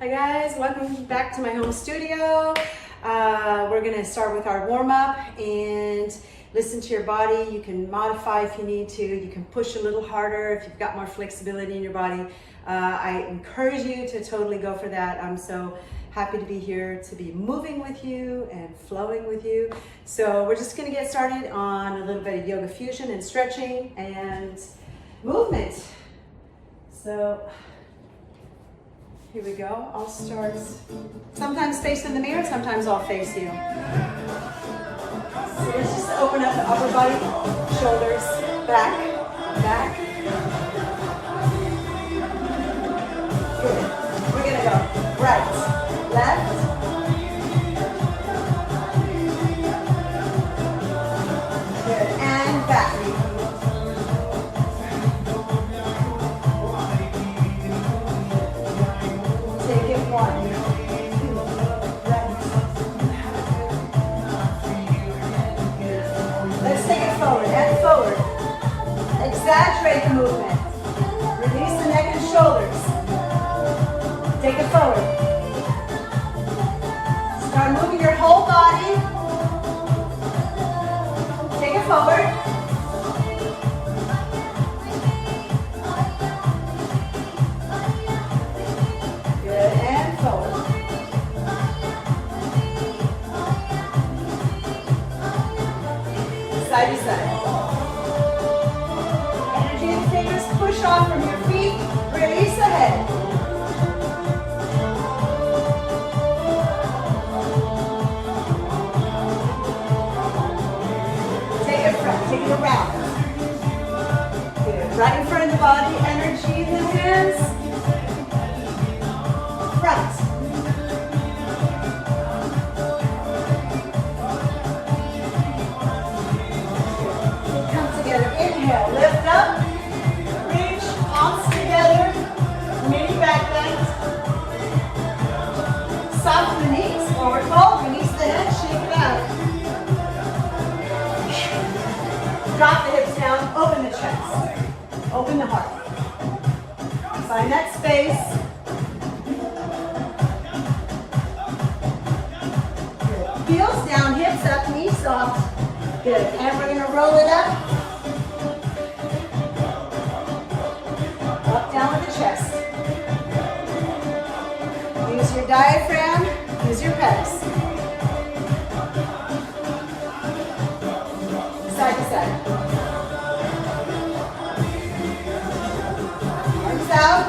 Hi guys, welcome back to my home studio. We're gonna start with our warm-up and listen to your body. You can modify if you need to. You can push a little harder if you've got more flexibility in your body. I encourage you to totally go for that. I'm so happy to be here, to be moving with you and flowing with you. So we're just gonna get started on a little bit of yoga fusion and stretching and movement. So here we go. I'll start sometimes facing the mirror, sometimes I'll face you. So let's just open up the upper body, shoulders, back, back. Good. We're gonna go right, left. Good, and back. Take it 1, 2, right. Let's take it forward and forward. Exaggerate the movement. Release the neck and shoulders. Take it forward. Start moving your whole body. Take it forward. Good, and forward. Side to side. Energy in the fingers, push off from your feet, release the head. Take it front, take it around. Good, right in front of the body, energy in the hands. Front. Come together, inhale, lift up, reach, arms together, mini back bend. Soften the knees, forward fold, release the head, shake it out. Drop the hips down, open the chest, open the heart. Find that space. Good. Heels down, hips up, knees soft. Good, and we're gonna roll it up. Up, down with the chest. Use your diaphragm, use your pecs. Side to side. Arms out.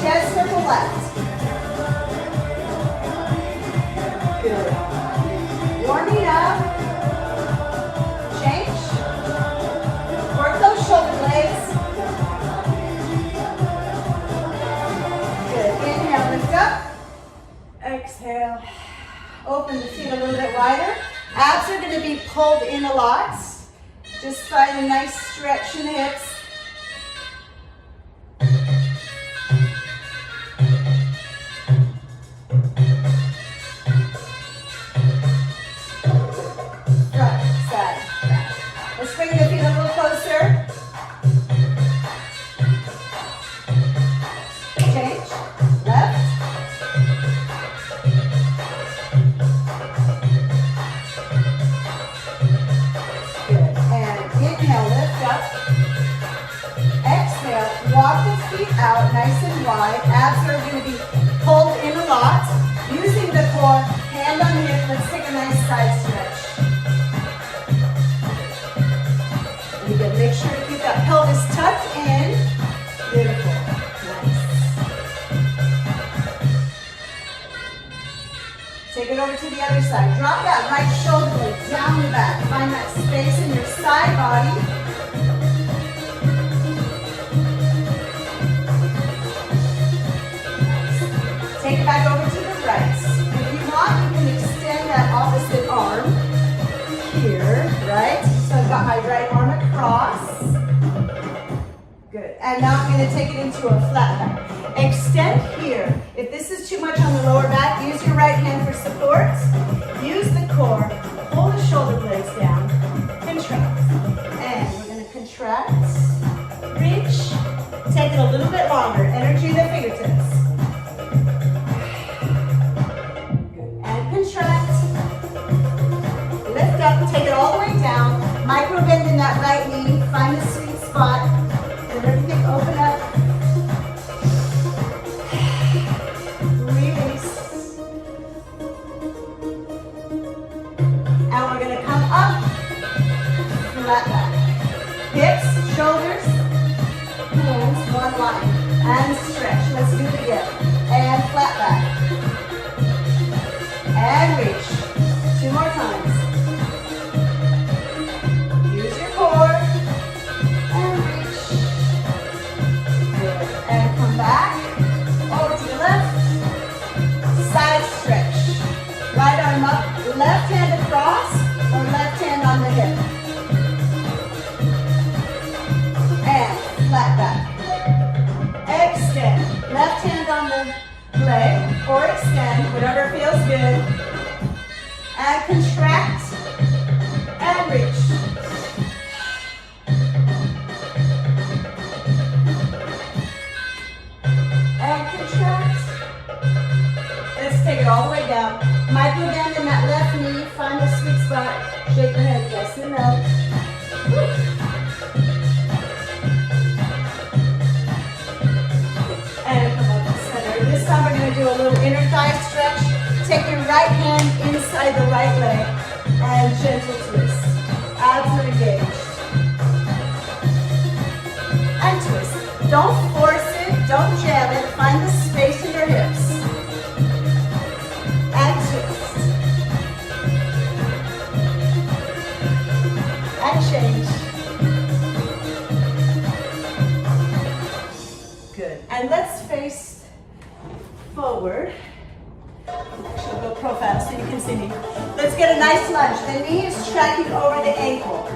Chest circle left. Good. Warming up. Change. Work those shoulder blades. Good. Inhale, lift up. Exhale. Open the feet a little bit wider. Abs are going to be pulled in a lot. Just find a nice stretch in the hips. Front, side, back. Let's bring the feet a little closer. Change. Left. Good. And inhale, lift up. Exhale, walk the feet out nice and wide. Abs are going to be pulled in a lot. Using the core, hand on hip. Let's take a nice side stretch. And again, make sure to keep that pelvis tucked in. Beautiful. Nice. Take it over to the other side. Drop that right shoulder blade down the back. Find that space in your side body. Take it back over to the right. If you want, you can extend that opposite arm here, right? So I've got my right arm across. Good. And now I'm going to take it into a flat back. Extend here. If this is too much on the lower back, use your right hand for support. Use the core. Pull the shoulder blades down. Contract. a little bit longer. Energy in the fingertips. Good. And contract. Lift up, take it all the way down. Micro bend in that right knee. Find the sweet spot. Let everything open up. Release. And we're going to come up. Flat back. Hips, shoulders, hands, one line. And stretch. Let's do it again. And flat back. And reach. 2 more times. Use your core. And reach. Good. And come back. Over to the left. Side stretch. Right arm up. Left hand across or left hand on the hip. And flat back. Extend. Left hand on the leg or extend, whatever feels good. And contract and reach. And contract. Let's take it all the way down. Micro bend in that left knee. Find the sweet spot. Shake the head. Yes and no. Woo. And come up to center. This time we're going to do a little inner thigh stretch. Take your right hand inside the right leg and gentle twist. Abs are engaged. And twist. Don't force it. Don't jam it. Find the space in your hips. And twist. And change. Good. And let's face forward. Actually, I'll go profile so you can see me. Let's get a nice lunge. The knee is tracking over the ankle.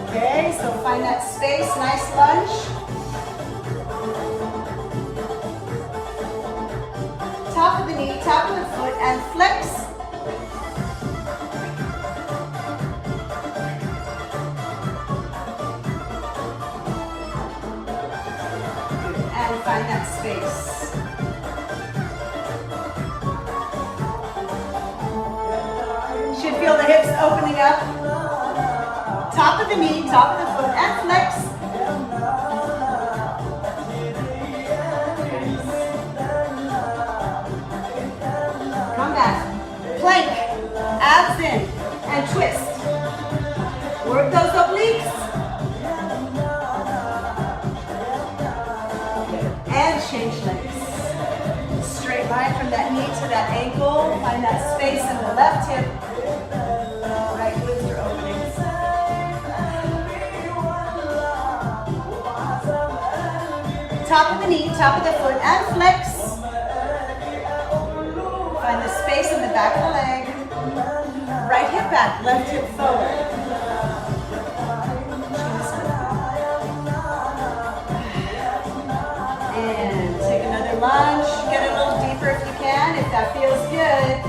Okay, so find that space, nice lunge. Top of the knee, top of the foot, and flex. And find that space. Should feel the hips opening up. Top of the knee, top of the foot, and flex. Come back. Plank. Abs in. And twist. Work those obliques. And change legs. Straight line from that knee to that ankle. Find that space in the left hip. Right glutes are opening. Top of the knee, top of the foot, and flex. Find the space in the back of the leg. Right hip back, left hip forward. And take another lunge. Get a little deeper if you can, if that feels good.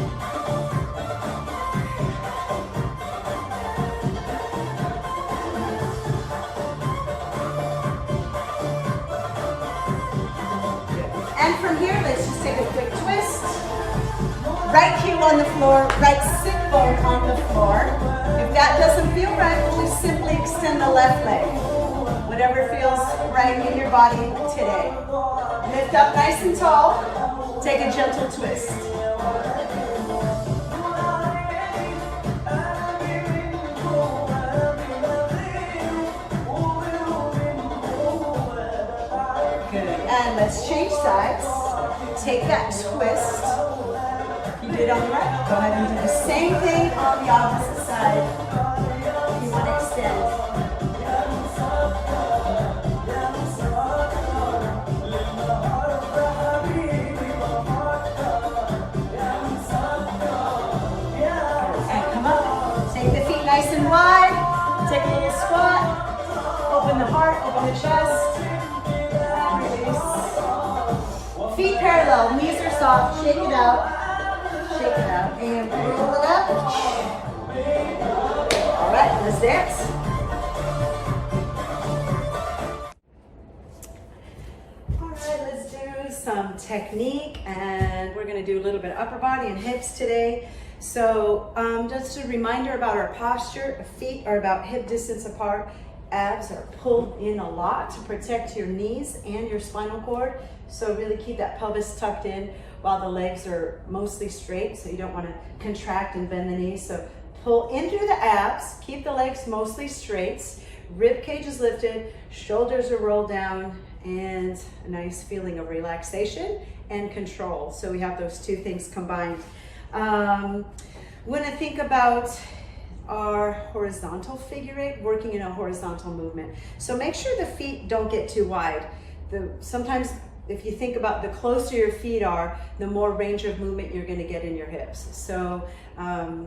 And from here, let's just take a quick twist. Right heel on the floor, right sit bone on the floor. If that doesn't feel right, just simply extend the left leg. Whatever feels right in your body today. Lift up nice and tall. Take a gentle twist. Good. And let's change sides. Take that twist. You did on the right. Go ahead and do the same thing on the opposite side. If you want to extend. And come up. Take the feet nice and wide. Take a little squat. Open the heart, open the chest. Feet parallel, knees are soft, shake it out, and roll it up. All right, let's dance. technique, and we're gonna do a little bit of upper body and hips today. So just a reminder about our posture. Feet are about hip distance apart. Abs are pulled in a lot to protect your knees and your spinal cord. So really keep that pelvis tucked in while the legs are mostly straight. So you don't want to contract and bend the knees. So pull in through the abs, keep the legs mostly straight. Rib cage is lifted, shoulders are rolled down, and a nice feeling of relaxation and control. So we have those two things combined. When I think about our horizontal figure eight, working in a horizontal movement. So make sure the feet don't get too wide. Sometimes if you think about the closer your feet are, the more range of movement you're gonna get in your hips. So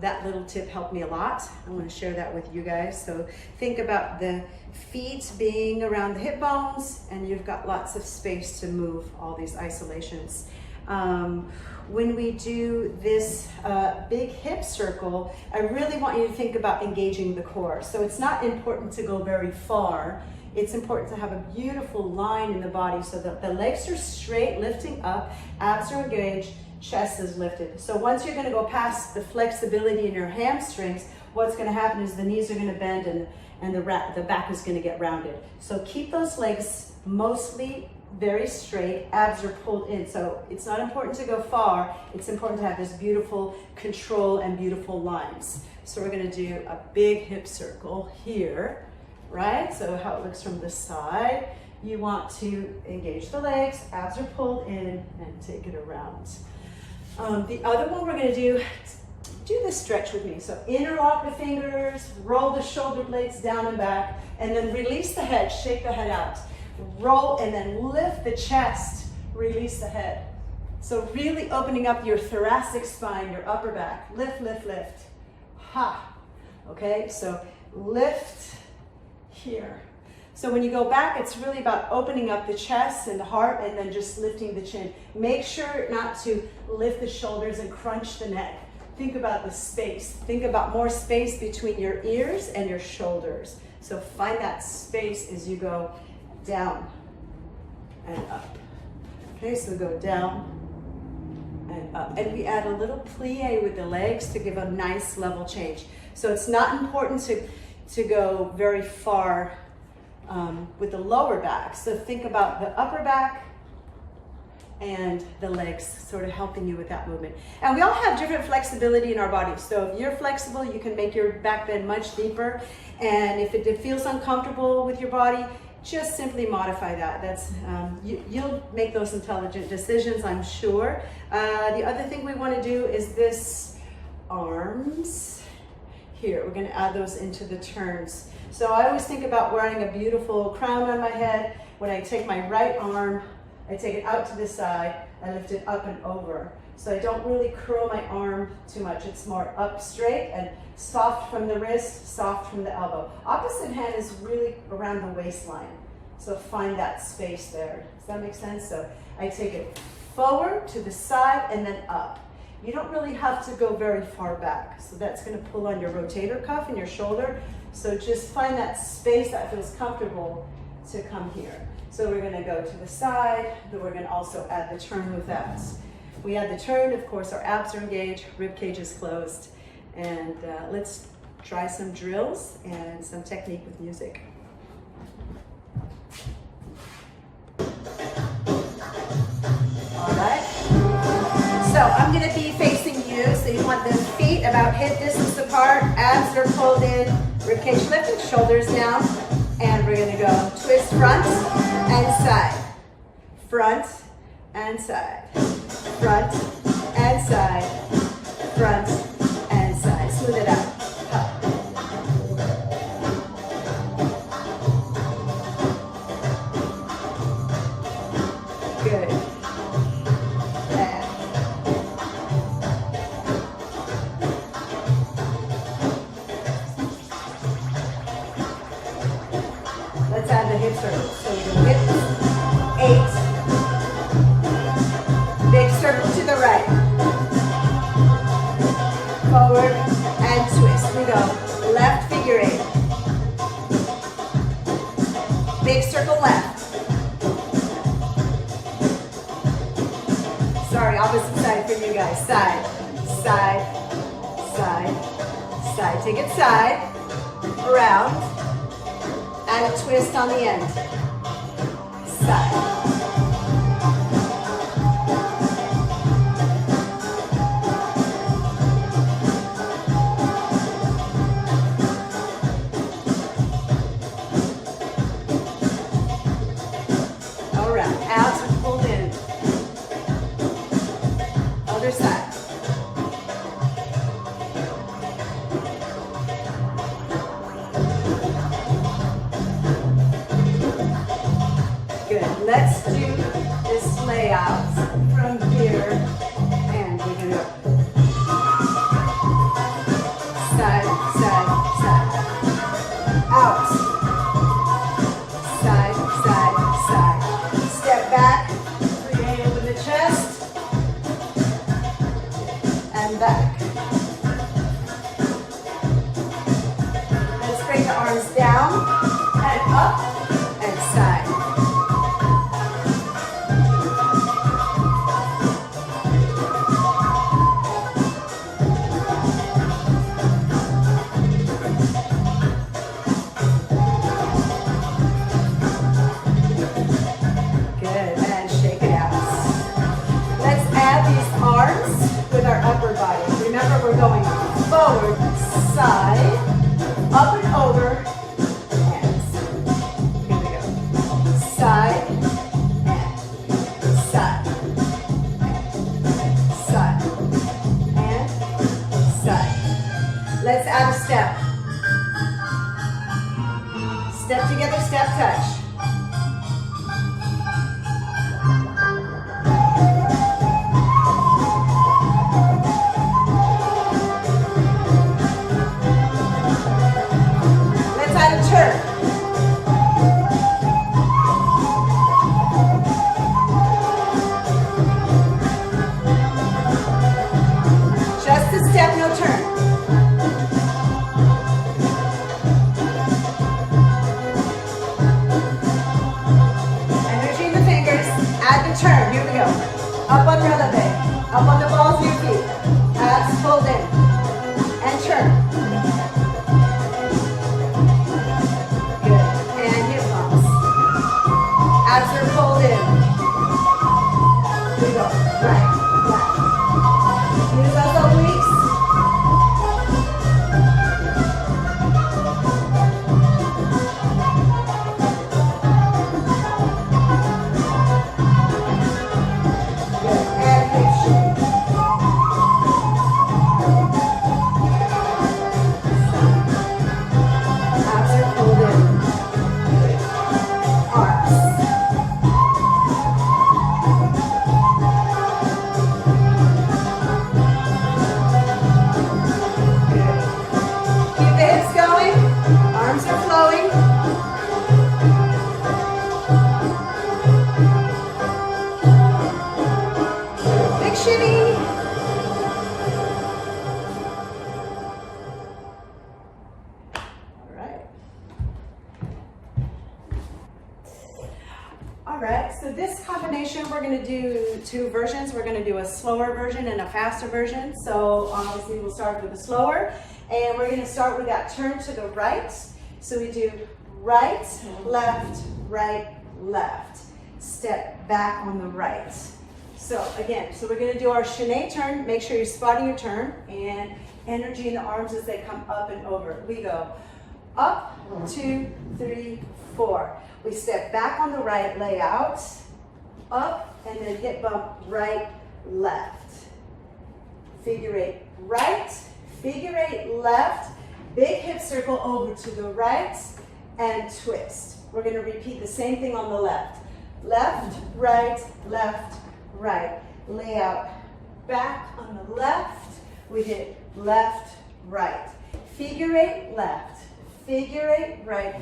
that little tip helped me a lot. I wanna share that with you guys. So think about the feet being around the hip bones, and you've got lots of space to move all these isolations. When we do this big hip circle, I really want you to think about engaging the core. So it's not important to go very far. It's important to have a beautiful line in the body so that the legs are straight, lifting up, abs are engaged, chest is lifted. So once you're gonna go past the flexibility in your hamstrings, what's gonna happen is the knees are gonna bend and the back is gonna get rounded. So keep those legs mostly very straight, abs are pulled in. So it's not important to go far, it's important to have this beautiful control and beautiful lines. So we're gonna do a big hip circle here, right? So how it looks from the side. You want to engage the legs, abs are pulled in, and take it around. The other one we're gonna do this stretch with me. So interlock the fingers, roll the shoulder blades down and back, and then release the head, shake the head out. Roll and then lift the chest, release the head. So really opening up your thoracic spine, your upper back. Lift, lift, lift. Ha. Okay, so lift here. So when you go back, it's really about opening up the chest and the heart and then just lifting the chin. Make sure not to lift the shoulders and crunch the neck. Think about the space. Think about more space between your ears and your shoulders. So find that space as you go down and up. Okay, so go down and up. And we add a little plie with the legs to give a nice level change. So it's not important to go very far with the lower back. So think about the upper back and the legs sort of helping you with that movement. And we all have different flexibility in our bodies. So if you're flexible, you can make your back bend much deeper. And if it feels uncomfortable with your body, just simply modify that. That's you'll make those intelligent decisions, I'm sure. The other thing we want to do is this arms. Here, we're going to add those into the turns. So I always think about wearing a beautiful crown on my head. When I take my right arm, I take it out to the side, I lift it up and over. So I don't really curl my arm too much. It's more up straight and soft from the wrist, soft from the elbow. Opposite hand is really around the waistline. So find that space there. Does that make sense? So I take it forward to the side and then up. You don't really have to go very far back. So that's going to pull on your rotator cuff and your shoulder. So just find that space that feels comfortable to come here. So we're going to go to the side, then we're going to also add the turn with that. We add the turn, of course, our abs are engaged, rib cage is closed. And let's try some drills and some technique with music. All right. So I'm going to be facing you. So you want the feet about hip distance apart, abs are pulled in, rib cage lifted, shoulders down. And we're going to go twist front and side, front and side, front and side, front and side. Smooth it out. Up. Good. And. Let's add the hip circle. So we do hips, 8. Big circle to the right. Forward and twist. We go left figure 8. Big circle left. Take it side, around, and a twist on the end. Side. Let's do this layout from here, and we're going to go side, side, side, out, side, side, side, step back, create open the chest, and back. Let's bring the arms down and up and side. We're going forward, side, up and over, hands. Here we go. Side, and side, and side, and side. Let's add a step. Step together, step touch. Up on releve, up on the balls of your feet. Abs pulled in. And turn. Good. And hip bumps. Abs are pulled in. Here we go. Right, left. Use those obliques. Alright, so this combination we're going to do two versions. We're going to do a slower version and a faster version. So obviously we'll start with the slower, and we're going to start with that turn to the right. So we do right, left, step back on the right. So again, so we're going to do our chaîné turn. Make sure you're spotting your turn and energy in the arms as they come up and over. We go up, 2, 3, 4. We step back on the right, lay out, up, and then hip bump, right, left. Figure eight, right, figure eight, left, big hip circle over to the right, and twist. We're going to repeat the same thing on the left. Left, right, lay out, back on the left, we hit left, right. Figure eight, left, figure eight, right.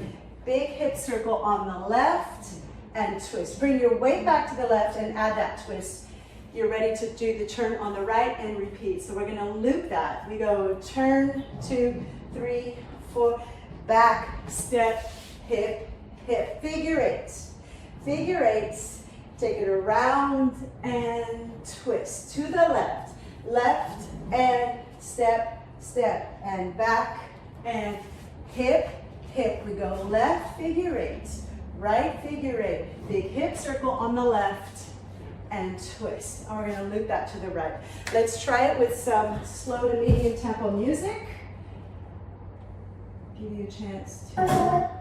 Big hip circle on the left and twist. Bring your weight back to the left and add that twist. You're ready to do the turn on the right and repeat. So we're going to loop that. We go turn, 2, 3, 4, back, step, hip, hip. Figure eights. Figure eights. Take it around and twist to the left. Left and step, step, and back, And hip, hip. We go left figure eight, right figure eight. Big hip circle on the left and twist. And we're gonna loop that to the right. Let's try it with some slow to medium tempo music. Give you a chance to...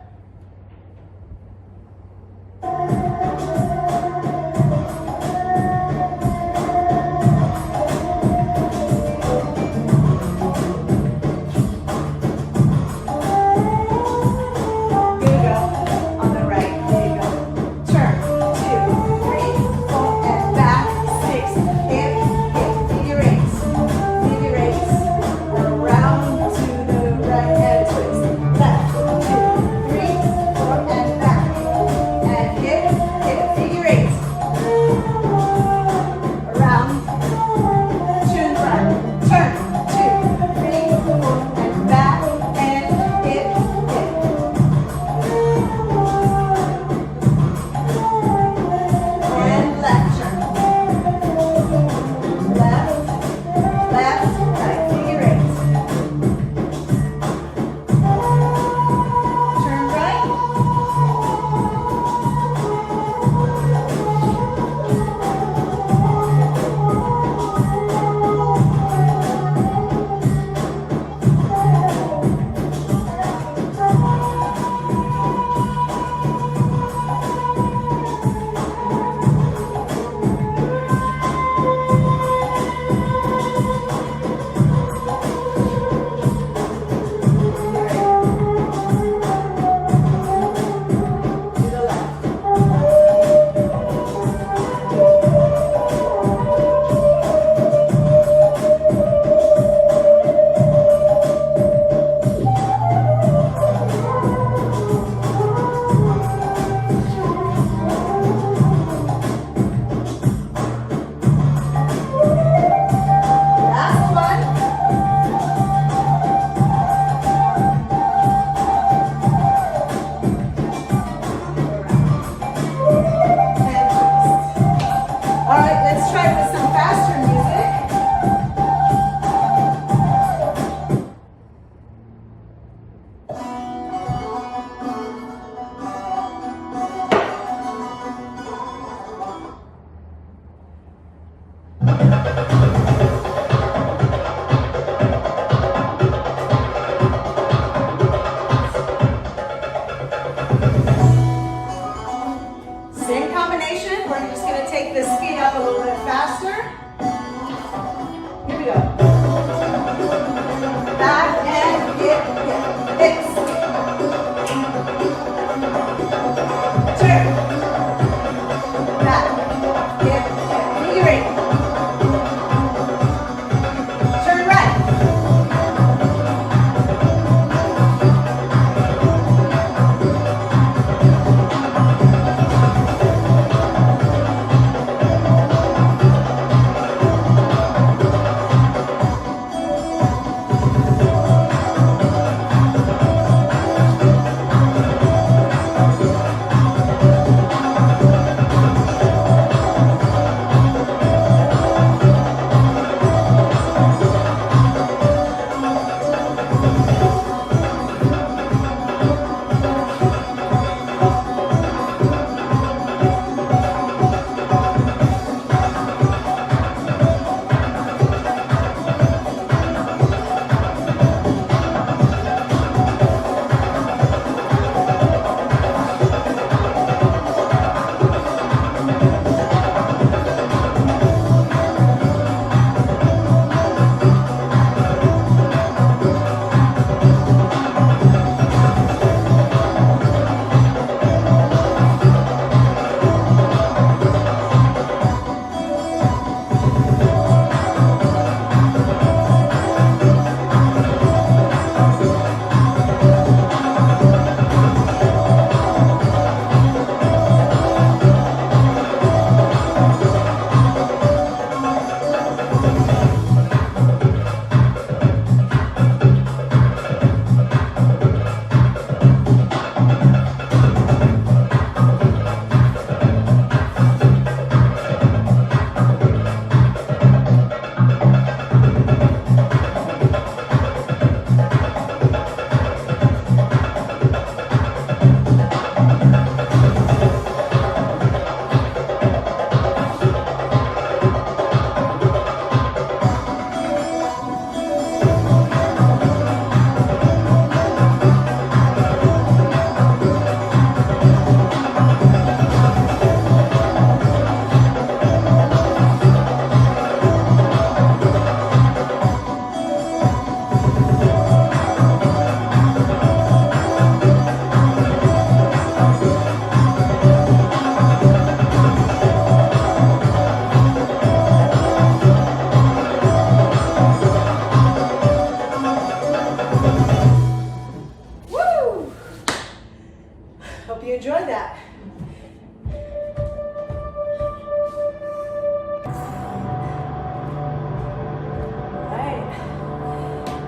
you enjoyed that.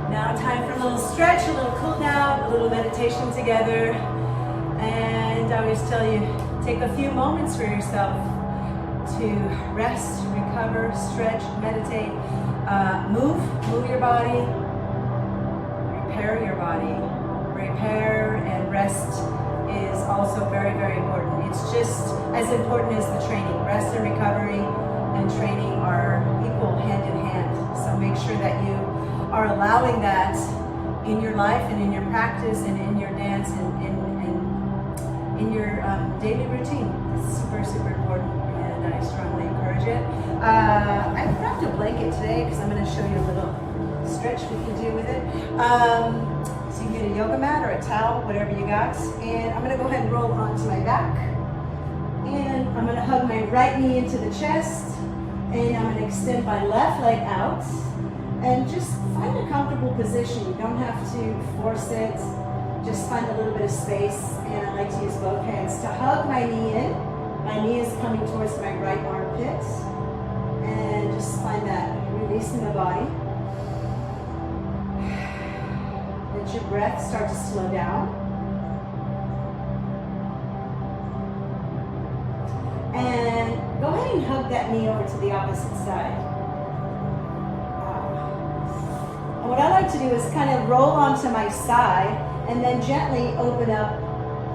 Now time for a little stretch, a little cool down, a little meditation together. And I always tell you, take a few moments for yourself to rest, recover, stretch, meditate, move your body, repair your body. Repair and rest is also very, very important. It's just as important as the training. Rest and recovery and training are equal, hand in hand. So make sure that you are allowing that in your life and in your practice and in your dance and in your daily routine. It's super, super important, and I strongly encourage it. I grabbed a blanket today because I'm going to show you a little stretch we can do with it. So you can get a yoga mat or a towel, whatever you got. And I'm going to go ahead and roll onto my back. And I'm going to hug my right knee into the chest. And I'm going to extend my left leg out. And just find a comfortable position. You don't have to force it. Just find a little bit of space. And I like to use both hands to hug my knee in. My knee is coming towards my right armpit. And just find that releasing the body. Let your breath start to slow down. And go ahead and hug that knee over to the opposite side. And what I like to do is kind of roll onto my side and then gently open up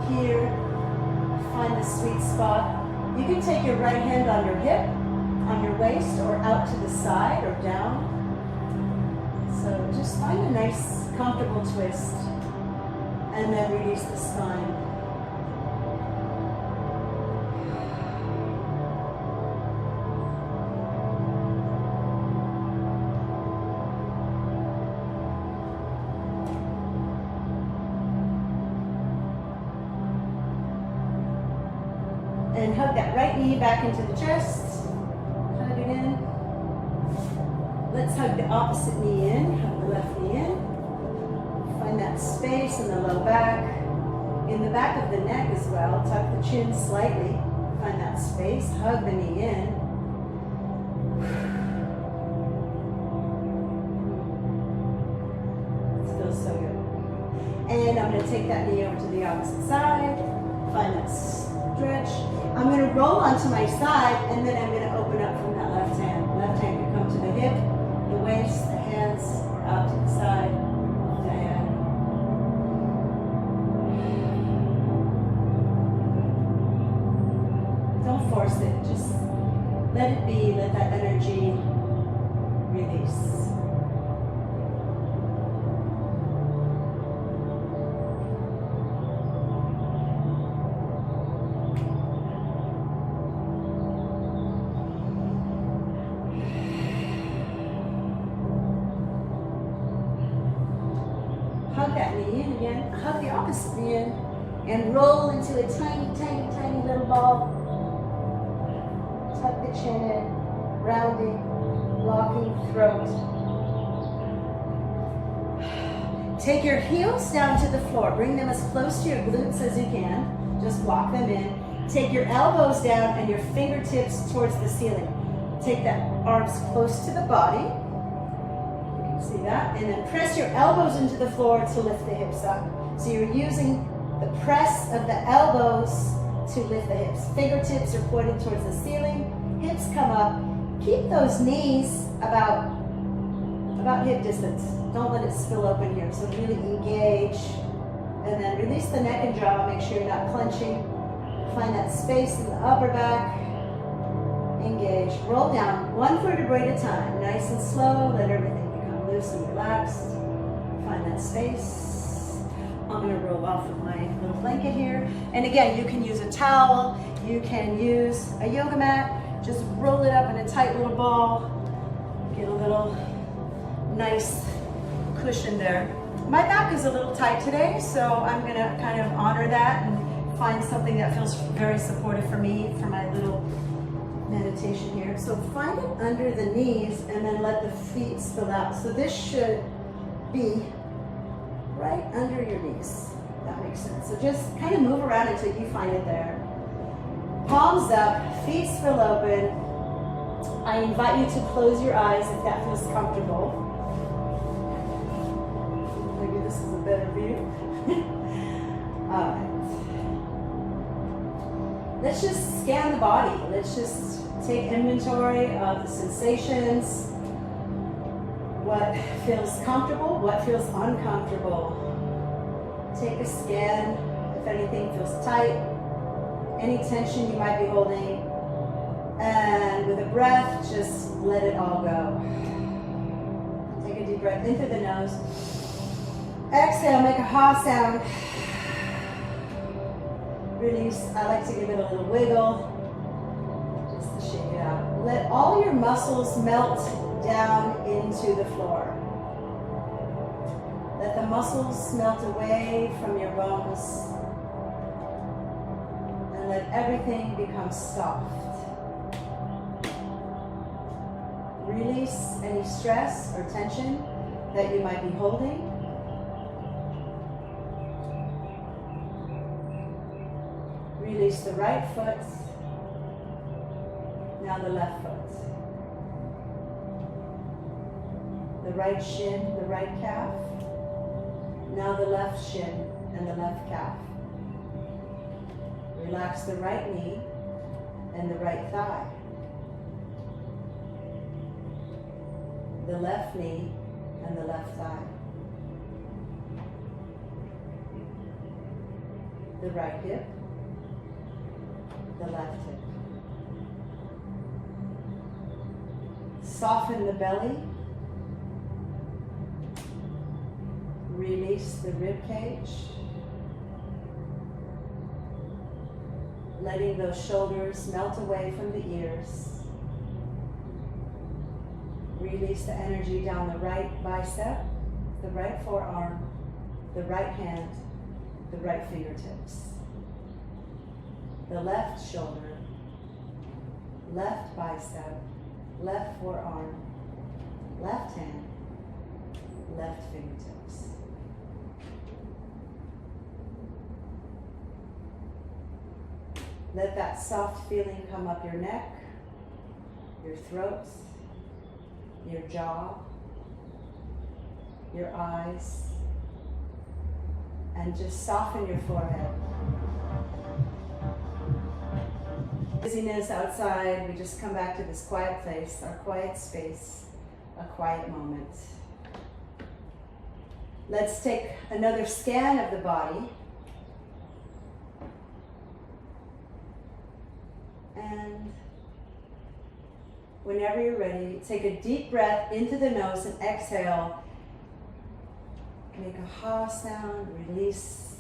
here. Find the sweet spot. You can take your right hand on your hip, on your waist, or out to the side or down. So just find a nice, comfortable twist, and then release the spine. And hug that right knee back into the chest. Hug it in. Let's hug the opposite knee in. Hug the left knee in. Find that space in the low back. In the back of the neck as well. Tuck the chin slightly. Find that space. Hug the knee in. It feels so good. And I'm going to take that knee over to the opposite side. Find that stretch. I'm going to roll onto my side, and then I'm going to open up from that left hand. Left hand can come to the hip, the waist, the hands, or out to the side, diagonal. Don't force it. Just let it be. Let that energy release. Hug that knee in again. Hug the opposite knee in and roll into a tiny, tiny, tiny little ball. Tuck the chin in, rounding, locking throat. Take your heels down to the floor. Bring them as close to your glutes as you can. Just walk them in. Take your elbows down and your fingertips towards the ceiling. Take that arms close to the body. See that? And then press your elbows into the floor to lift the hips up. So you're using the press of the elbows to lift the hips. Fingertips are pointed towards the ceiling. Hips come up. Keep those knees about hip distance. Don't let it spill open here. So really engage. And then release the neck and jaw. Make sure you're not clenching. Find that space in the upper back. Engage. Roll down one vertebrae at a time. Nice and slow. Let everything loose and relaxed. Find that space. I'm going to roll off of my little blanket here. And again, you can use a towel. You can use a yoga mat. Just roll it up in a tight little ball. Get a little nice cushion there. My back is a little tight today, so I'm going to kind of honor that and find something that feels very supportive for me for my little meditation here. So find it under the knees and then let the feet spill out. So this should be right under your knees. That makes sense. So just kind of move around until you find it there. Palms up, feet spill open. I invite you to close your eyes if that feels comfortable. Maybe this is a better view. All right. Let's just scan the body. Let's just take inventory of the sensations. What feels comfortable, what feels uncomfortable. Take a scan if anything feels tight, any tension you might be holding. And with a breath, just let it all go. Take a deep breath in through the nose. Exhale, make a ha sound. Release, I like to give it a little wiggle, just to shake it out. Let all your muscles melt down into the floor. Let the muscles melt away from your bones. And let everything become soft. Release any stress or tension that you might be holding. Release the right foot, now the left foot. The right shin, the right calf, now the left shin and the left calf. Relax the right knee and the right thigh. The left knee and the left thigh. The right hip, the left hip. Soften the belly. Release the rib cage. Letting those shoulders melt away from the ears. Release the energy down the right bicep, the right forearm, the right hand, the right fingertips. The left shoulder, left bicep, left forearm, left hand, left fingertips. Let that soft feeling come up your neck, your throat, your jaw, your eyes, and just soften your forehead. Busyness outside, we just come back to this quiet place, our quiet space, a quiet moment. Let's take another scan of the body. And whenever you're ready, take a deep breath into the nose and exhale. Make a ha sound, release.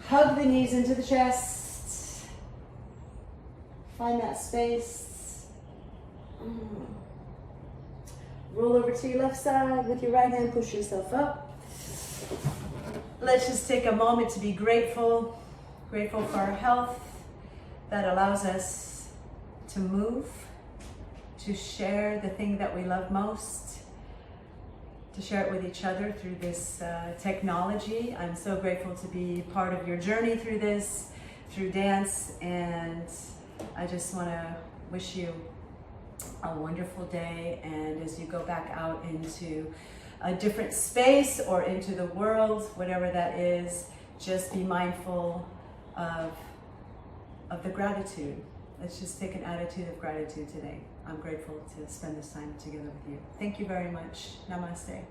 Hug the knees into the chest. Find that space. Roll over to your left side with your right hand, push yourself up. Let's just take a moment to be grateful for our health that allows us to move, to share the thing that we love most, to share it with each other through this technology. I'm so grateful to be part of your journey through this, through dance, and I just want to wish you a wonderful day, and as you go back out into a different space or into the world, whatever that is, just be mindful of the gratitude. Let's just take an attitude of gratitude today. I'm grateful to spend this time together with you. Thank you very much. Namaste.